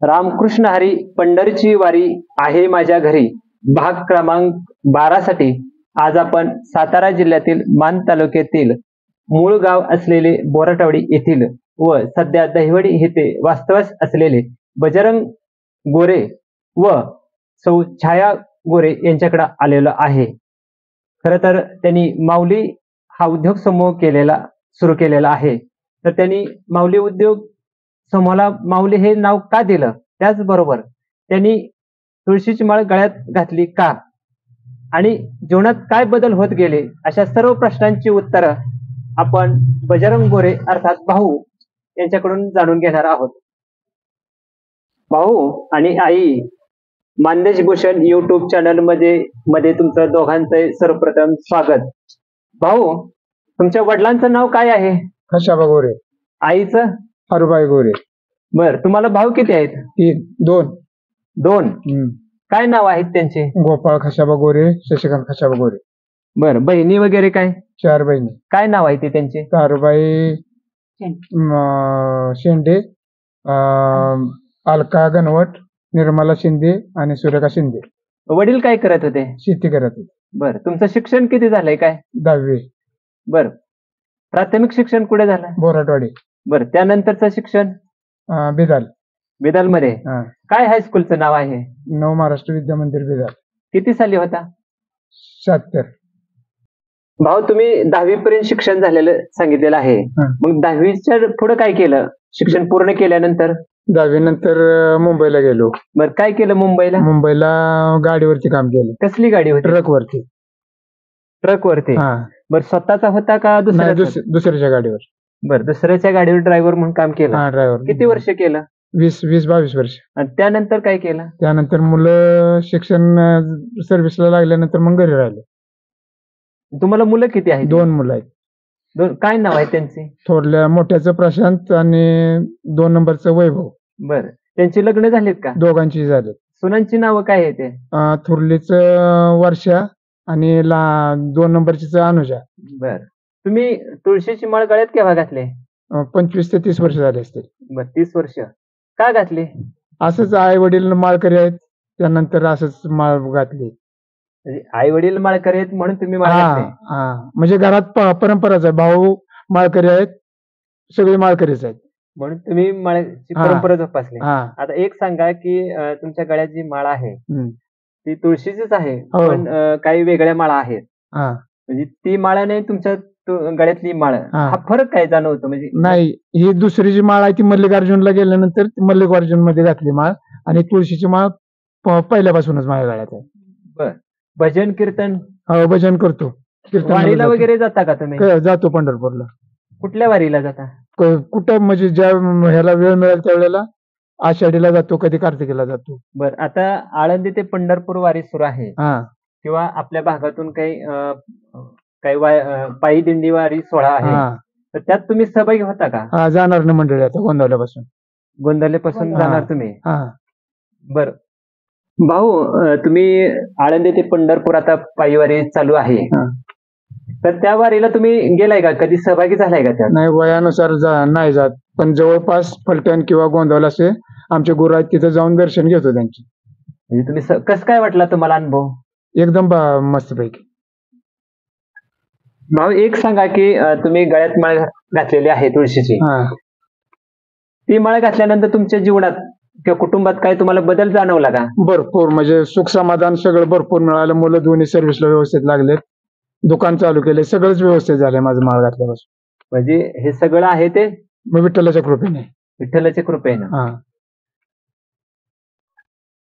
रामकृष्ण हरी पंढरीची वारी आहे माझ्या घरी भाग क्रमांक 12 साठी आज आपण सातारा जिल्ह्यातील मान तालुक्यातील मूळ गाव असलेले बोराटवाडी येथील व सध्या दहिवडी येथे वास्तव्यास असलेले बजरंग गोरे व सौ छाया गोरे यांच्याकडे आलेलो आहे. खरं तर त्यांनी माऊली हा उद्योग समूह सुरू केलेला आहे. तर त्यांनी माऊली उद्योग समूहाला माऊली हे नाव का दिलं, त्याचबरोबर त्यांनी तुळशीची माळ गळ्यात घातली का आणि जीवनात काय बदल होत गेले, अशा सर्व प्रश्नांची उत्तरं आपण बजरंग गोरे अर्थात भाऊ यांच्याकडून जाणून घेणार आहोत. भाऊ आणि आई, मानदेश भूषण युट्यूब चॅनल मध्ये तुमचं दोघांचं सर्वप्रथम स्वागत. भाऊ, तुमच्या वडिलांचं नाव काय आहे? खशाबा गोरे. आईचं? हरुबाई गोरे. बर, तुम्हाला भाऊ किती आहेत? दोन. दोन. काय नाव आहेत त्यांचे? गोपाळ खशाबा गोरे, शशिकांत खशाबा गोरे. बर, बहिणी वगैरे काय? 4 बहिणी. काय नाव आहे ते त्यांचे? तारुबाई शेंडे, अलका गणवट, निर्मला शिंदे आणि सुरेखा शिंदे. वडील काय करत होते? शेती करत होते. बर, तुमचं शिक्षण किती झालंय? काय? 10वी. बर, प्राथमिक शिक्षण कुठे झालं? बोराटवाडी. बर, त्यानंतरचं शिक्षण? बिदाल. बिदाल मध्ये. काय हायस्कूलचं नाव आहे? नव महाराष्ट्र विद्या मंदिर बिदाल. किती साली होता? 76. भाऊ, तुम्ही 10वी पर्यंत शिक्षण झालेलं सांगितलेलं आहे. मग 10वीच्या पुढे काय केलं? शिक्षण पूर्ण केल्यानंतर? 10वी नंतर मुंबईला गेलो. बर, काय केलं मुंबईला? मुंबईला गाडीवरती काम केलं. कसली गाडी होती? ट्रकवरती. ट्रकवरती. बर, स्वतःचा होता का दुसऱ्याच्या गाडीवर? बर, दुसऱ्याच्या गाडीवर ड्रायव्हर म्हणून काम केलं. ड्रायव्हर. किती वर्ष केलं? 20-22 वर्ष. आणि त्यानंतर काय केलं? त्यानंतर मुलं शिक्षण सर्व्हिसला लागल्यानंतर मग घरी राहिले. तुम्हाला मुलं किती आहेत? 2 मुलं आहेत. दोन. काय नाव आहे त्यांचे? थोरल्या मोठ्याचं प्रशांत आणि 2 नंबरचं वैभव. बर, त्यांची लग्न झालीत का? दोघांची झाली. सुनांची नावं काय आहे ते? थोरलीचं वर्षा आणि 2 नंबरची अनुजा. बर, तुम्ही तुळशीची माळ गळ्यात केव्हा घातली? 25 ते 30 वर्ष झाले असतील. बर, 30 वर्ष. का घातली? असंच आई वडील माळकरी आहेत, त्यानंतर असंच माळ घातली. आई वडील माळकरी आहेत म्हणून तुम्ही माळ घातली? म्हणजे घरात परंपराच आहे. भाऊ माळकरी आहेत, सगळे माळकरीच आहेत म्हणून तुम्ही माळाची परंपरा जोपासली. हा. आता एक सांगा की तुमच्या गळ्यात जी माळ आहे ती तुळशीचीच आहे, पण काही वेगळ्या माळा आहेत. म्हणजे ती माळ नाही तुमच्या गळ्यातली माळ, हा फरक काय जाणवतो? म्हणजे नाही, ही दुसरी जी माळ आहे ती मल्लिकार्जुनला गेल्यानंतर मल्लिकार्जुन मध्ये घातली माळ, आणि तुळशीची माळ पहिल्यापासूनच माझ्या गळ्यात आहे. बर, भजन कीर्तन? हो, भजन करतो. वारीला वगैरे जाता का तुम्ही? जातो पंढरपूरला. कुठल्या वारीला जाता? कुठं म्हणजे ज्या ह्याला वेळ मिळेल त्यावेळेला. आषाढीला जातो, कधी कार्तिकीला जातो. बर, आता आळंदी ते पंढरपूर वारी सुरू आहे, किंवा आपल्या भागातून काही पायी दिंडी वारी सोहळा आहे, तर त्यात तुम्ही सहभागी होता का? जाणार ना मंडळी, आता गोंदवल्यापासून. गोंदवल्यापासून जाणार तुम्ही? बर भाऊ, तुम्ही आळंदी ते पंढरपूर आता पायी वारी चालू आहे, तर त्या वारीला तुम्ही गेलाय का? कधी सहभागी झालाय का त्यात? नाही, वयानुसार नाही जात, पण जवळपास फलटण किंवा गोंदवला असे आमचे गुरु आहेत, तिथे जाऊन दर्शन घेतो त्यांचे. म्हणजे तुम्ही कसं काय वाटला तुम्हाला अनुभव? एकदम मस्तपैकी. भाऊ, एक सांगा की तुम्ही गळ्यात माळ घातलेली आहे तुळशीची, ती माळ घातल्यानंतर तुमच्या जीवनात किंवा कुटुंबात काय तुम्हाला बदल जाणवला का? भरपूर, म्हणजे सुख समाधान सगळं भरपूर मिळालं. मुलं दोन्ही सर्व्हिसला व्यवस्थित लागलेत, दुकान चालू केले, सगळंच व्यवस्थित झालंय माझं माळ घातल्यापासून. म्हणजे हे सगळं आहे ते विठ्ठलाच्या कृपेने. विठ्ठलाच्या कृपेने.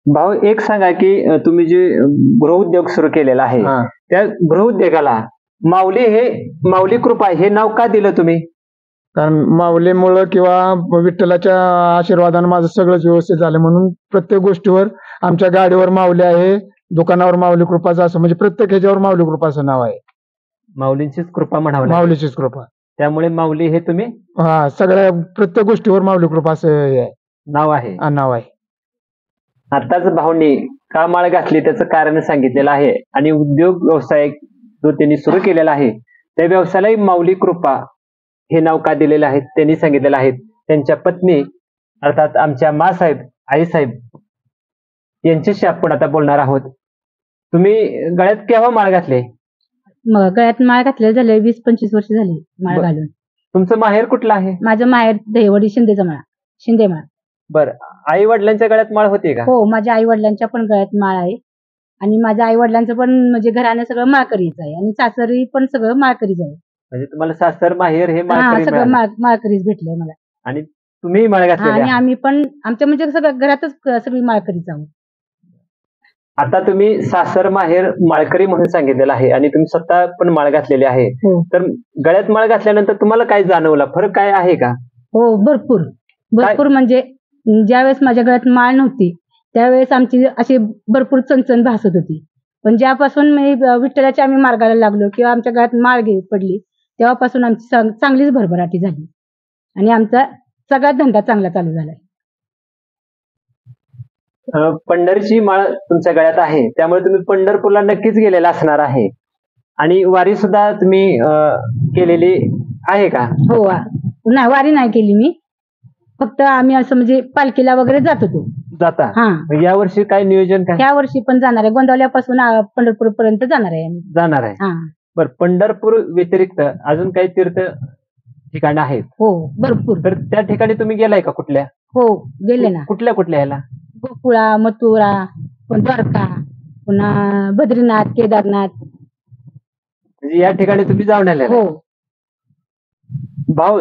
भाऊ, एक सांगा की तुम्ही जे गृहउद्योग सुरू केलेला आहे, त्या गृहउद्योगाला माऊली कृपा हे नाव का दिलं तुम्ही? कारण माऊलीमुळं किंवा विठ्ठलाच्या आशीर्वादाने माझं सगळंच व्यवस्थित झालं, म्हणून प्रत्येक गोष्टीवर आमच्या गाडीवर माऊली आहे, दुकानावर माऊली कृपाचं, असं म्हणजे प्रत्येक ह्याच्यावर माऊली कृपाचं नाव आहे. माऊलींचीच कृपा म्हणावं? माऊलीचीच कृपा. त्यामुळे माऊली हे तुम्ही सगळ्या प्रत्येक गोष्टीवर माऊली कृपा असं नाव आहे. नाव आहे. आताच भाऊंनी का माळ घातली त्याचं कारण सांगितलेलं आहे, आणि उद्योग व्यवसाय जो त्यांनी सुरू केलेला आहे त्या व्यवसायाला माऊली कृपा हे नाव का दिलेलं आहे त्यांनी सांगितलेलं आहे. त्यांच्या पत्नी अर्थात आमच्या मासाहेब आईसाहेब यांच्याशी आपण आता बोलणार आहोत. तुम्ही गळ्यात केव्हा माळ घातले? मग गळ्यात माळ घातलेलं झाले 20-25 वर्ष झाली माळ बर. घालून. तुमचं माहेर कुठलं आहे? माझं माहेर दहिवडी शिंदेचा माळा, शिंदे माळ. बर, आई वडिलांच्या गळ्यात माळ होती का? हो, माझ्या आई वडिलांच्या पण गळ्यात माळ आहे आणि माझ्या आई वडिलांचं पण म्हणजे घराने सगळं माळकरीच आहे आणि सासरी पण सगळं माळकरीच आहे. म्हणजे तुम्हाला सासर माहेर हे हा, माळकरी सगळं मिळालं. माळकरीच भेटलंय मला. आणि तुम्ही माळ हा, घातलेली आणि आहे. आम्ही पण आमच्या म्हणजे सगळं घरातच सगळी माळकरीच आहोत. आता तुम्ही सासर माहेर माळकरी म्हणून सांगितलेलं आहे आणि तुम्ही स्वतः पण माळ घातलेली आहे. हो तर गळ्यात माळ घातल्यानंतर तुम्हाला काय जाणवला? फरक काय आहे का? हो, भरपूर भरपूर म्हणजे ज्यावेळेस माझ्या गळ्यात माळ नव्हती त्यावेळेस आमची अशी भरपूर चणचण भासत होती. पण ज्यापासून मी विठ्ठलाच्या आम्ही मार्गाला लागलो किंवा आमच्या गळ्यात माळ पडली तेव्हापासून आमची चांगलीच भरभराटी झाली आणि आमचा सगळा धंदा चांगला चालू झालाय. पंढरीची माळ तुमच्या गळ्यात आहे त्यामुळे तुम्ही पंढरपूरला नक्कीच गेलेला असणार आहे आणि वारी सुद्धा तुम्ही केलेली आहे का? हो, नाही वारी नाही केली मी, फक्त आम्ही असं म्हणजे पालखीला वगैरे जात होतो. जाता? हा, या वर्षी काय नियोजन काय? ह्या वर्षी पण जाणार आहे, गोंदवल्यापासून पंढरपूर पर्यंत जाणार आहे आम्ही. जाणार आहे. हा, बर, पंढरपूर व्यतिरिक्त अजून काही तीर्थ ठिकाणं आहेत? हो भरपूर. तर त्या ठिकाणी तुम्ही गेलाय का? कुठल्या हो, गेले ना. कुठल्या कुठल्या ह्याला? गोकुळा, मथुरा, द्वारका, पुन्हा बद्रीनाथ, केदारनाथ. म्हणजे या ठिकाणी तुम्ही जाऊन आले? हो, भाऊ,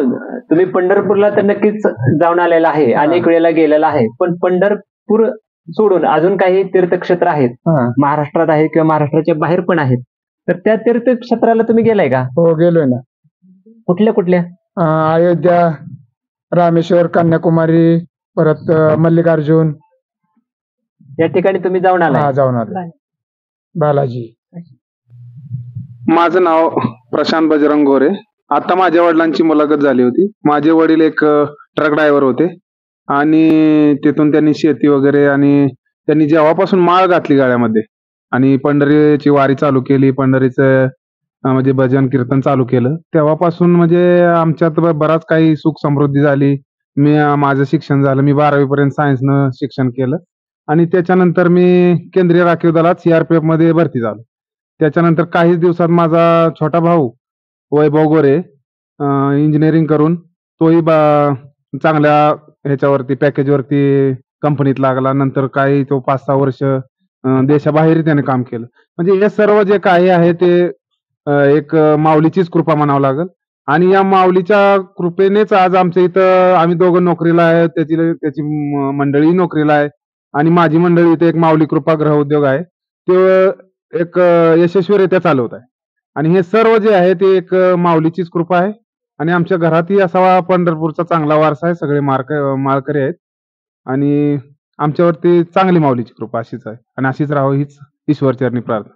तुम्ही पंढरपूरला तर नक्कीच जाऊन आलेला आहे, अनेक वेळेला गेलेला आहे, पण पंढरपूर सोडून अजून काही तीर्थक्षेत्र आहेत महाराष्ट्रात आहे किंवा महाराष्ट्राच्या बाहेर पण आहेत, तर त्या तीर्थक्षेत्राला तुम्ही गेलाय का? हो, गेलोय ना. कुठल्या कुठल्या? अयोध्या, रामेश्वर, कन्याकुमारी, परत मल्लिकार्जुन. या ठिकाणी तुम्ही जाऊन आलाय? जाऊन आलो. बालाजी. माझं नाव प्रशांत बजरंग गोरे. आता माझ्या वडिलांची मुलाखत झाली होती. माझे वडील एक ट्रक ड्रायव्हर होते आणि तिथून त्यांनी शेती वगैरे आणि त्यांनी जेव्हापासून माळ घातली गळ्यामध्ये आणि पंढरीची वारी चालू केली, पंढरीचं म्हणजे भजन कीर्तन चालू केलं, तेव्हापासून म्हणजे आमच्यात बराच काही सुख समृद्धी झाली. माझं शिक्षण झालं, मी 12वी पर्यंत सायन्सनं शिक्षण केलं आणि त्याच्यानंतर मी केंद्रीय राखीव दलात CRPF मध्ये भरती झालो. त्याच्यानंतर काही दिवसात माझा छोटा भाऊ वैभव गोरे इंजिनिअरिंग करून तोही चांगल्या ह्याच्यावरती पॅकेजवरती कंपनीत लागला. नंतर काही तो 5-6 वर्ष देशाबाहेर त्याने काम केलं. म्हणजे हे सर्व जे काही आहे ते एक माऊलीचीच कृपा म्हणावं लागेल आणि या माऊलीच्या कृपेनेच आज आमच्या इथं आम्ही दोघं नोकरीला आहे, त्याची मंडळी नोकरीला आहे आणि माझी मंडळी इथे एक माऊली कृपा गृह उद्योग आहे, ते एक यशस्वीरित्या चालवत आहे आणि हे सर्व जे आहे ते एक माऊलीचीच कृपा आहे आणि आमच्या घरातही असा पंढरपूरचा चांगला वारसा आहे. सगळे माळकरी आहेत आणि आमच्यावरती चांगली माऊलीची कृपा अशीच आहे आणि अशीच राहावं हीच ईश्वरचरणी प्रार्थना.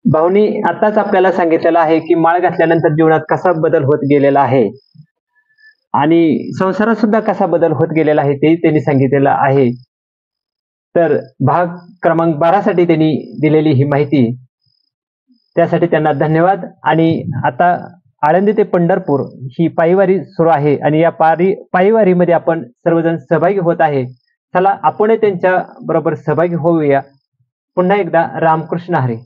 भाऊनी आताच आपल्याला सांगितलेलं आहे की माळ घातल्यानंतर जीवनात कसा बदल होत गेलेला आहे आणि संसारात सुद्धा कसा बदल होत गेलेला आहे तेही त्यांनी सांगितलेलं आहे. तर भाग क्रमांक 12 साठी त्यांनी दिलेली ही माहिती, त्यासाठी त्यांना धन्यवाद. आणि आता आळंदी ते पंढरपूर ही पायीवारी सुरू आहे आणि या पायीवारीमध्ये आपण सर्वजण सहभागी होत आहे. चला आपण त्यांच्या बरोबर सहभागी होऊया. पुन्हा एकदा रामकृष्ण हरी.